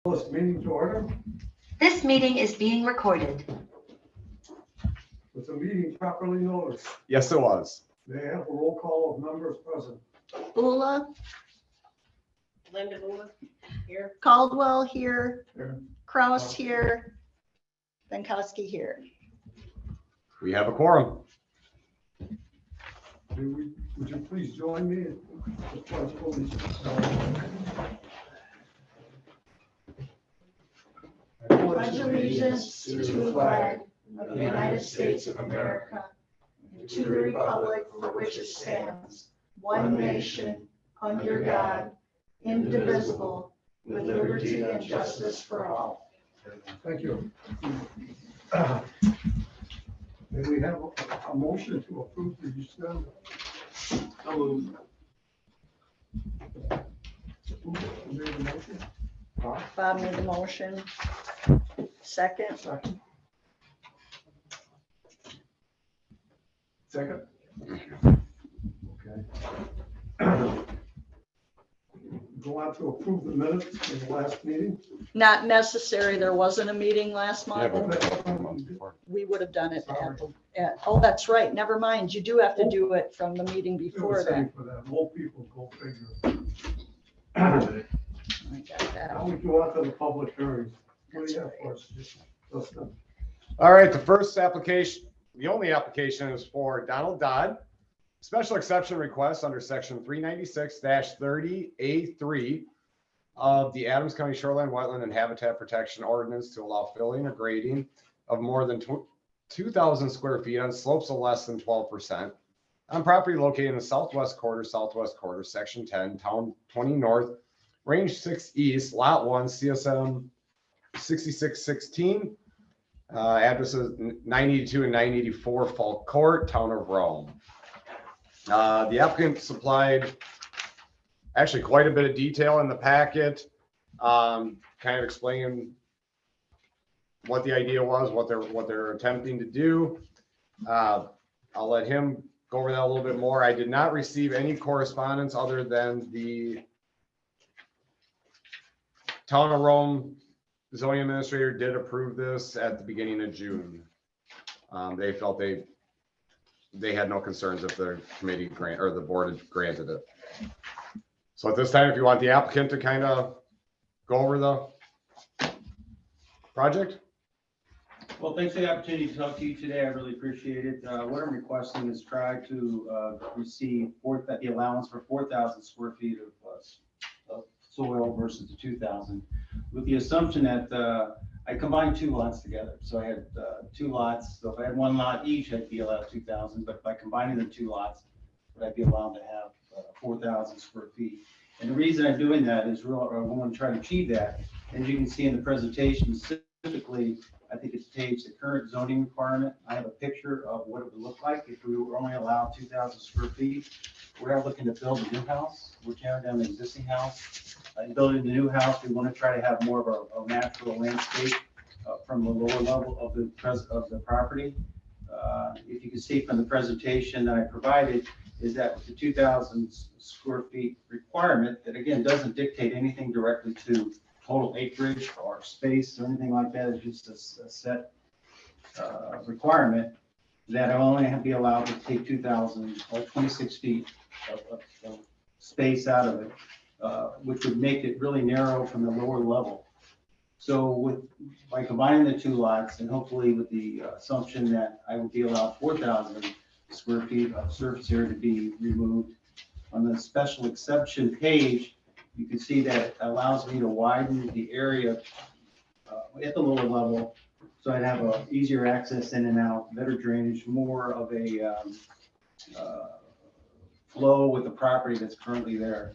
This meeting to order. This meeting is being recorded. Was the meeting properly noticed? Yes, it was. They have a roll call of members present. Bula, Linda Bula, here. Caldwell here, Here. Kraus here, Benkowski here. We have a quorum. Would you please join me in the pledge of allegiance? I Pledge allegiance to the flag of the United States of America and to the republic for which it stands, one nation, under God, indivisible, with liberty and justice for all. Thank you. May we have a motion to approve the agenda? Who made the motion? Bob made the motion. Second. Second. Second? Okay. Go on to approve the minutes of the last meeting. Not necessary. There wasn't a meeting last Yeah, month. but- We would have done it oh, that's right. Never mind. You do have to do it from the meeting before that. For that, old people go figure. I got that. Now we go on to the public hearings. What do you have for us, Justin? All right, the first application, the only application is for Donald Dodd. Special exception request under section 396-30A3 of the Adams County Shoreline Wetland and Habitat Protection Ordinance to allow filling or grading of more than 2,000 square feet on slopes of less than 12% on property located in the southwest quarter, section 10, town 20 north, range 6 east, lot 1, CSM 6616. Addresses 982 and 984 Falk Court, town of Rome. The applicant supplied actually quite a bit of detail in the packet, kind of explaining what the idea was, what they're attempting to do. I'll let him go over that a little bit more. I did not receive any correspondence other than the town of Rome zoning administrator did approve this at the beginning of June. They felt they had no concerns if the committee grant or the board had granted it. So at this time, if you want the applicant to kind of go over the project. Well, thanks for the opportunity to talk to you today. I really appreciate it. What I'm requesting is try to receive the allowance for 4,000 square feet of soil versus the 2,000, with the assumption that I combined two lots together. So I had two lots. So if I had one lot each, I'd be allowed 2,000. But by combining the two lots, would I be allowed to have 4,000 square feet? And the reason I'm doing that is I want to try to achieve that. As you can see in the presentation, specifically, I think it's page the current zoning requirement. I have a picture of what it would look like if we were only allowed 2,000 square feet. We're looking to build a new house. We're tearing down the existing house. In building the new house, we want to try to have more of a natural landscape from the lower level of the property. If you can see from the presentation that I provided, is that with the 2,000 square feet requirement, that again doesn't dictate anything directly to total acreage or space or anything like that. It's just a set requirement that I only have to be allowed to take 2,000 or 26 feet of space out of it, which would make it really narrow from the lower level. So by combining the two lots and hopefully with the assumption that I would be allowed 4,000 square feet of surface area to be removed, on the special exception page, you can see that it allows me to widen the area at the lower level. So I'd have a easier access in and out, better drainage, more of a flow with the property that's currently there.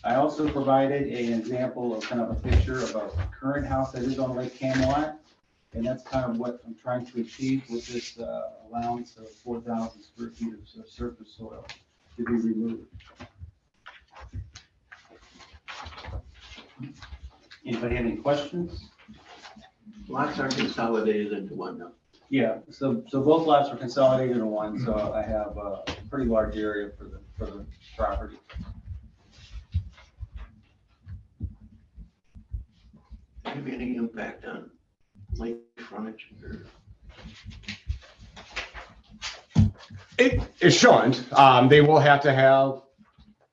I also provided an example of kind of a picture of a current house that is on Lake Camelot. And that's kind of what I'm trying to achieve with this allowance of 4,000 square feet of surface soil to be removed. Anybody have any questions? Lots are consolidated into one now. Yeah, so both lots are consolidated into one, so I have a pretty large area for the property. have any impact on lake frontage or? It shouldn't. They will have to have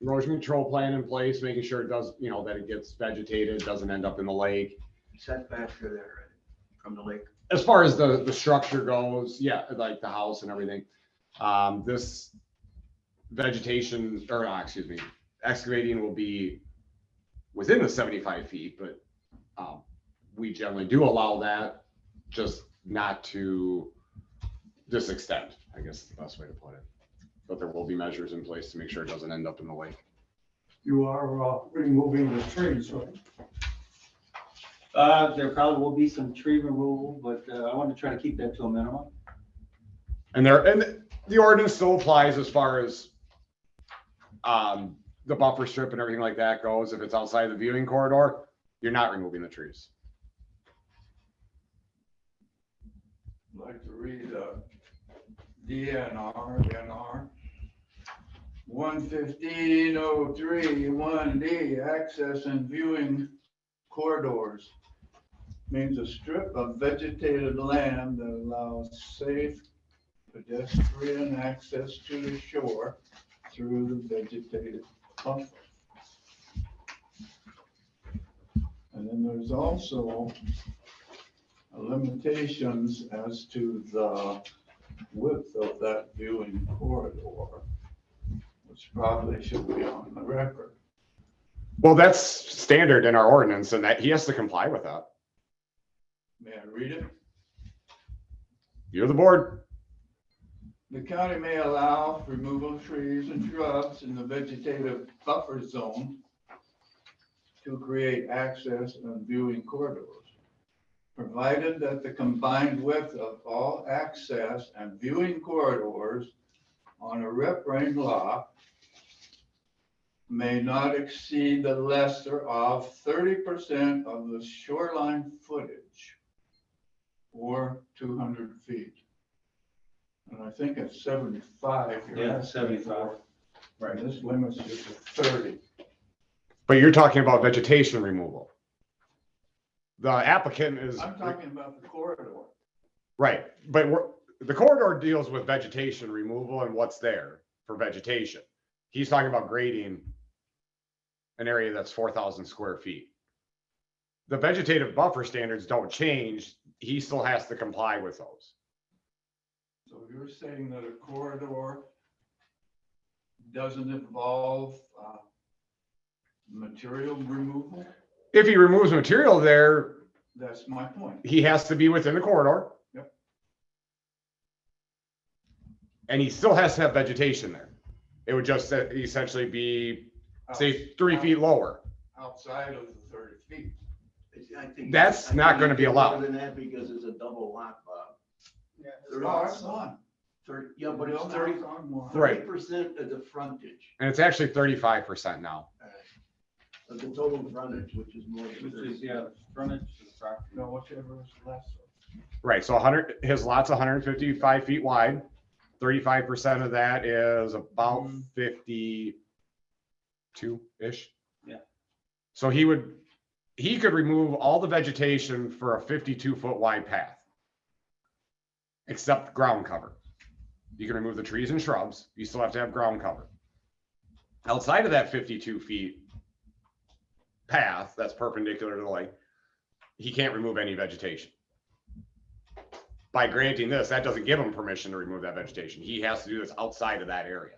erosion control plan in place, making sure it does, that it gets vegetated, doesn't end up in the lake. Setbacks are there right, from the lake. As far as the structure goes, yeah, like the house and everything. This vegetation, or excuse me, excavating will be within the 75 feet, but we generally do allow that, just not to this extent, I guess is the best way to put it. But there will be measures in place to make sure it doesn't end up in the lake. You are removing the trees, right? There probably will be some tree removal, but I want to try to keep that to a minimum. And the ordinance still applies as far as the buffer strip and everything like that goes. If it's outside the viewing corridor, you're not removing the trees. I'd like to read DNR 11503-1D, access and viewing corridors. Means a strip of vegetated land that allows safe pedestrian access to the shore through the vegetated buffer. And then there's also limitations as to the width of that viewing corridor, which probably should be on the record. Well, that's standard in our ordinance, and that he has to comply with that. May I read it? You're the board. The county may allow removal of trees and shrubs in the vegetative buffer zone to create access and viewing corridors, provided that the combined width of all access and viewing corridors on a rip-range lot may not exceed the lesser of 30% of the shoreline footage, or 200 feet. And I think it's 75. You're Yeah, asking 75. for. Right, this limits you to 30. But you're talking about vegetation removal. The applicant is. I'm talking about the corridor. Right, but the corridor deals with vegetation removal and what's there for vegetation. He's talking about grading an area that's 4,000 square feet. The vegetative buffer standards don't change. He still has to comply with those. So you're saying that a corridor doesn't involve material removal? If he removes material there, That's my point. he has to be within the corridor. Yep. And he still has to have vegetation there. It would just essentially be, say, 3 feet lower. Outside of the 30 feet. I think. That's not gonna be allowed. More than that because it's a double lot, Bob. Yeah, There it's one. Yeah, but it's No, 30, it's on one. Right. 30% of the frontage, And it's actually 35% now. of the total frontage, which is more than Which 30. is, yeah, the frontage to the property. No, whichever is less. Right, so his lot's 155 feet wide. 35% of that is about 52-ish. Yeah. So he could remove all the vegetation for a 52-foot wide path. Except ground cover. You can remove the trees and shrubs, you still have to have ground cover. Outside of that 52 feet path that's perpendicular to the lake, he can't remove any vegetation. By granting this, that doesn't give him permission to remove that vegetation. He has to do this outside of that area.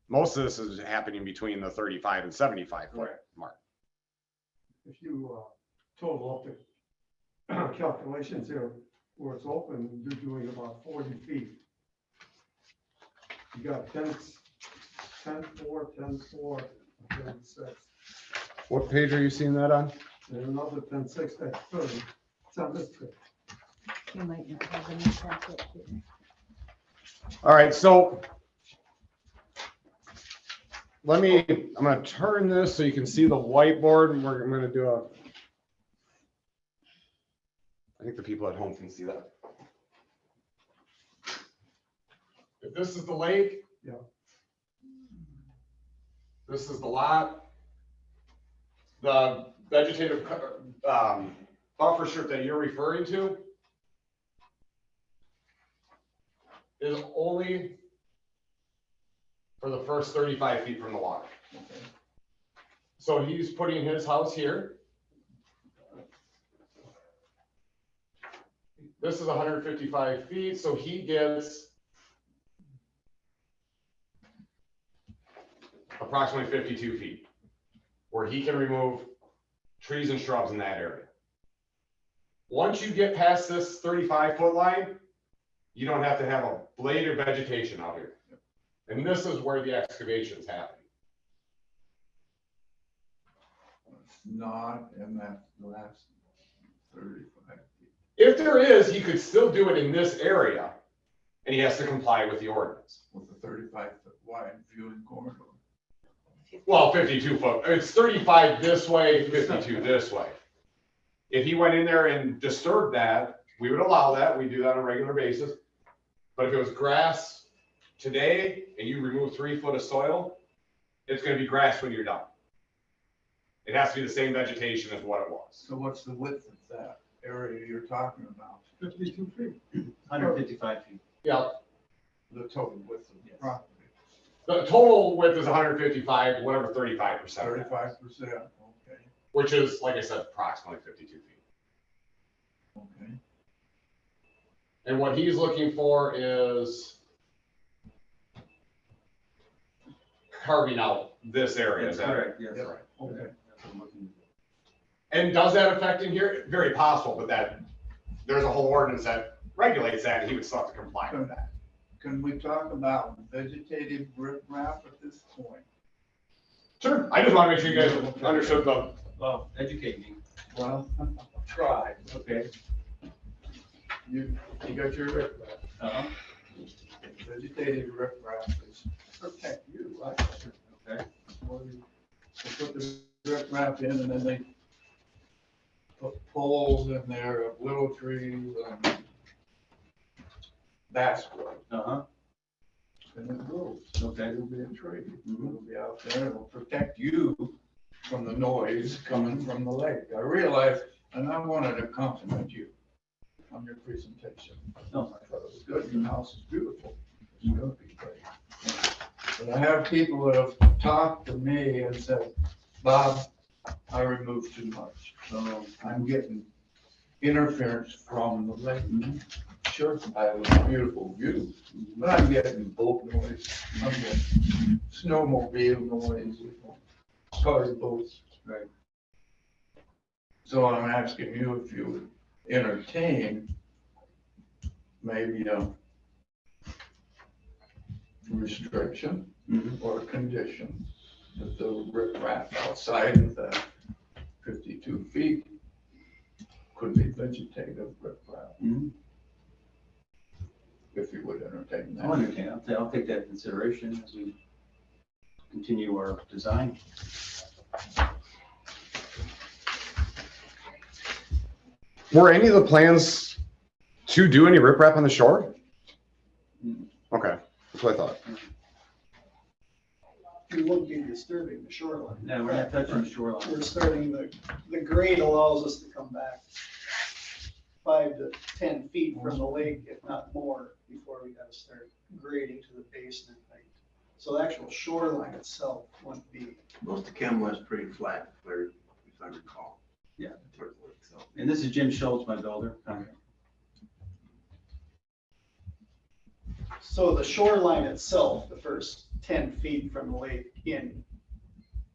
Most of this is happening between the 35 and 75 foot Correct. mark. If you total up the calculations here, where it's open, you're doing about 40 feet. You got 10, 4, 10, 4, 10, 6, What page are you seeing that on? and another 10, 6, that's 30. It's on this page. You might not have any packet here. All right, so I'm gonna turn this so you can see the whiteboard, and I'm gonna do I think the people at home can see that. If this is the lake. Yeah. This is the lot. The vegetative buffer strip that you're referring to is only for the first 35 feet from the water. Okay. So he's putting his house here. This is 155 feet, so he gets approximately 52 feet, where he can remove trees and shrubs in that area. Once you get past this 35-foot line, you don't have to have a blade or vegetation out here. And this is where the excavation is happening. It's not in that last 35 feet. If there is, he could still do it in this area, and he has to comply with the ordinance. With the 35-foot wide viewing corridor. Well, 52 foot, it's 35 this way, 52 this way. If he went in there and disturbed that, we would allow that. We do that on a regular basis. But if it was grass today and you remove 3 foot of soil, it's gonna be grass when you're done. It has to be the same vegetation as what it was. So what's the width of that area you're talking about? 52 feet. 155 feet. Yeah, The total width of the property? the total width is 155, whatever 35%, 35%, okay, which is, like I said, approximately 52 feet. okay. And what he's looking for is carving out this area. That's Is that correct, yes. Yep. right? Okay. That's what I'm looking to do. And does that affect in here? Very possible, but that, there's a whole ordinance that regulates that, and he would still have to comply with that. Can we talk about vegetative riprap at this point? Sure, I just want to make sure you guys understood the, Well, educate me. Well, try. Okay. You got your riprap. Uh-huh. Vegetative riprap is protect you, right? Okay. They put the riprap in and then they put poles in there of little trees and basswood, Uh-huh. and it grows. Okay. It'll be a tree. Mhm. It'll be out there. It'll protect you from the noise coming from the lake. I realized, and I wanted to compliment you on your presentation. No. I thought it was good. Your house is beautiful. It's gonna be great. But I have people that have talked to me and said, Bob, I removed too much. So I'm getting interference from the lake. Sure, I have a beautiful view, but I'm getting boat noise. I'm getting snowmobile noise, cars, boats. Right. So I'm asking you if you would entertain maybe a restriction Mhm. or condition that the riprap outside of that 52 feet could be vegetative riprap, Mhm. if you would entertain I'll that. entertain, I'll take that into consideration as we continue our design. were any of the plans to do any riprap on the shore? Okay, that's what I thought. We wouldn't be disturbing the shoreline. No, we're not touching the shoreline. We're starting, the grade allows us to come back 5 to 10 feet from the lake, if not more, before we gotta start grading to the basement height. So the actual shoreline itself wouldn't be, Most of Kemwest pretty flat, if I recall. Yeah. Towards the lake, so. And this is Jim Schultz, my builder. so the shoreline itself, the first 10 feet from the lake in,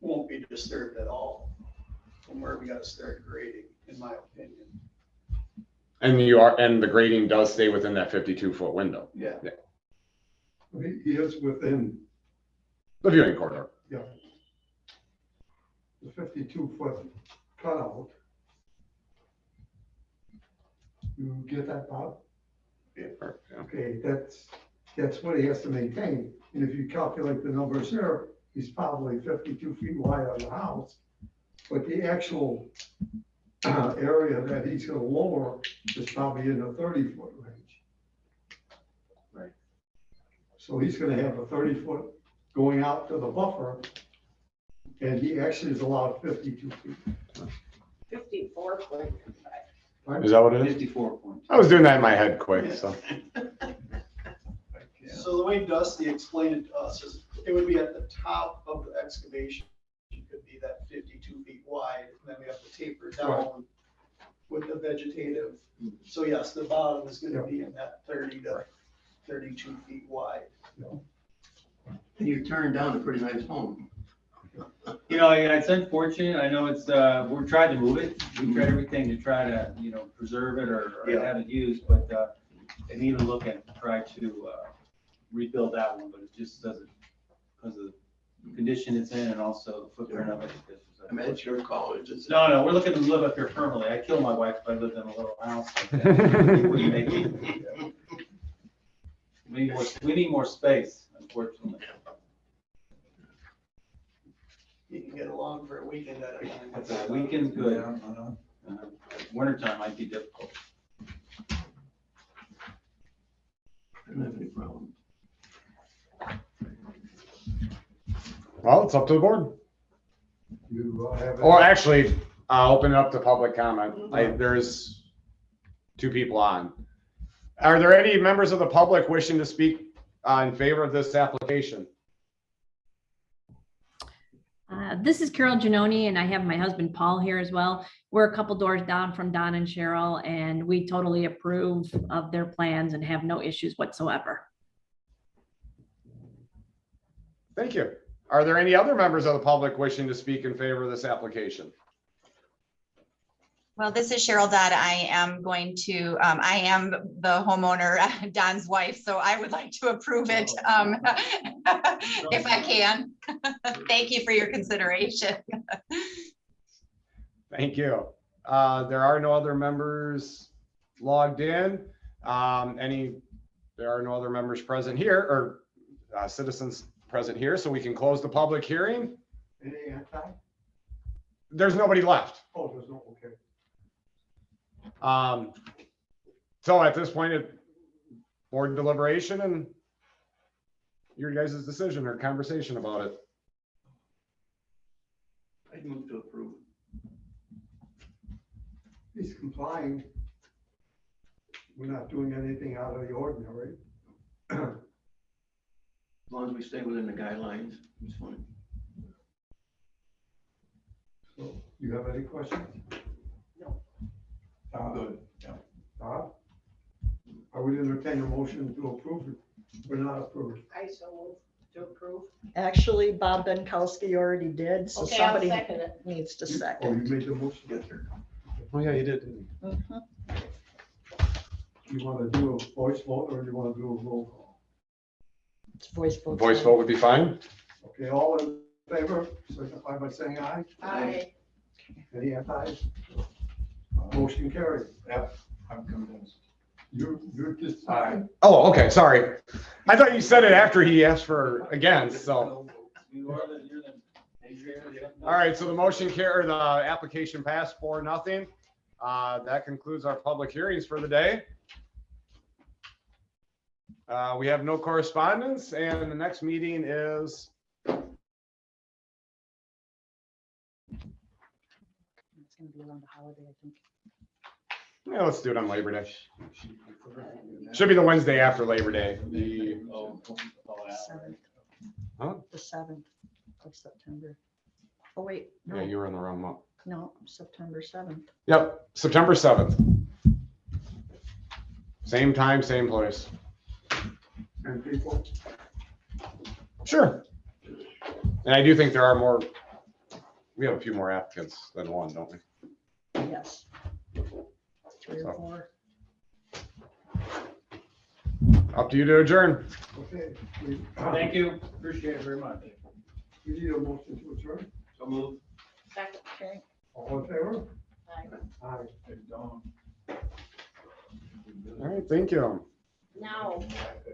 won't be disturbed at all from where we gotta start grading, in my opinion. And you are, and the grading does stay within that 52-foot window, Yeah. He is within the viewing corridor. the 52-foot cutout. You get that, Bob? Okay, that's what he has to maintain. And if you calculate the numbers here, he's probably 52 feet wide on the house. But the actual area that he's gonna lower is probably in the 30-foot range. Right. So he's gonna have a 30-foot going out to the buffer, and he actually is allowed 52 feet. 54 foot. Is that what it is? 54 points. I was doing that in my head quick, so. So the way Dusty explained it to us is it would be at the top of the excavation. It could be that 52 feet wide, and then we have to taper down with the vegetative. So yes, the bottom is gonna be in that 30 to 32 feet wide. And you turned down a pretty nice home. You know, it's unfortunate. I know it's, we're trying to move it. We tried everything to try to, preserve it or have it used, but, I need to look at, try to, rebuild that one, but it just doesn't, because of the condition it's in and also the footprint of it. I mean, it's your call. It's just. No, we're looking to live up here permanently. I'd kill my wife if I lived in a little house like that. It wouldn't make it. We need more space, unfortunately. You can get along for a weekend at a time. That's a weekend's good. Yeah. Wintertime might be difficult. I don't have any problem. Well, it's up to the board. You have. Or actually, open it up to public comment. There's 2 people on. Are there any members of the public wishing to speak in favor of this application? This is Carol Giannoni, and I have my husband Paul here as well. We're a couple doors down from Don and Cheryl, and we totally approve of their plans and have no issues whatsoever. Thank you. Are there any other members of the public wishing to speak in favor of this application? Well, this is Cheryl Dodd. I am I am the homeowner, Don's wife, so I would like to approve it if I can. Thank you for your consideration. Thank you. There are no other members logged in. There are no other members present here or citizens present here, so we can close the public hearing. Any anti? There's nobody left. Oh, there's no, okay. So at this point, board deliberation and your guys' decision or conversation about it. I'd move to approve. He's complying. We're not doing anything out of the ordinary. As long as we stay within the guidelines, it's fine. So, you have any questions? No. Good, yeah. Todd? I would entertain a motion to approve it. We're not approved. I so move to approve. Actually, Bob Benkowski already did, so Okay, I'll somebody second it. needs to Oh, you second. made the motion. Yes, sir. Oh yeah, you did, didn't you? Mhm. You want to do a voice vote or you want to do a roll call? It's voice vote. Voice vote would be fine. Okay, all in favor, signify by saying aye. Aye. Any antis? Motion carried. I'm convinced. You're just. Aye. Oh, okay, sorry. I thought you said it after he asked for against, so. All right, so the motion carried, the application passed 4-0. That concludes our public hearings for the day. We have no correspondence, and the next meeting is It's gonna be around the holiday, I think. yeah, let's do it on Labor Day. Should be the Wednesday after Labor Day. Seventh. Huh? The 7th of September. Oh, wait, Yeah, no, you were in the wrong month. no, September 7th. Yep, September 7th. Same time, same place. And people, Sure. And I do think there are more, we have a few more applicants than one, don't we? Yes. 3 or 4. Up to you to adjourn. okay. Thank you. Appreciate it very much. We need a motion to adjourn. So move. Second. Okay. All in favor? Aye. Aye. Hey, Dawn. All right, thank you.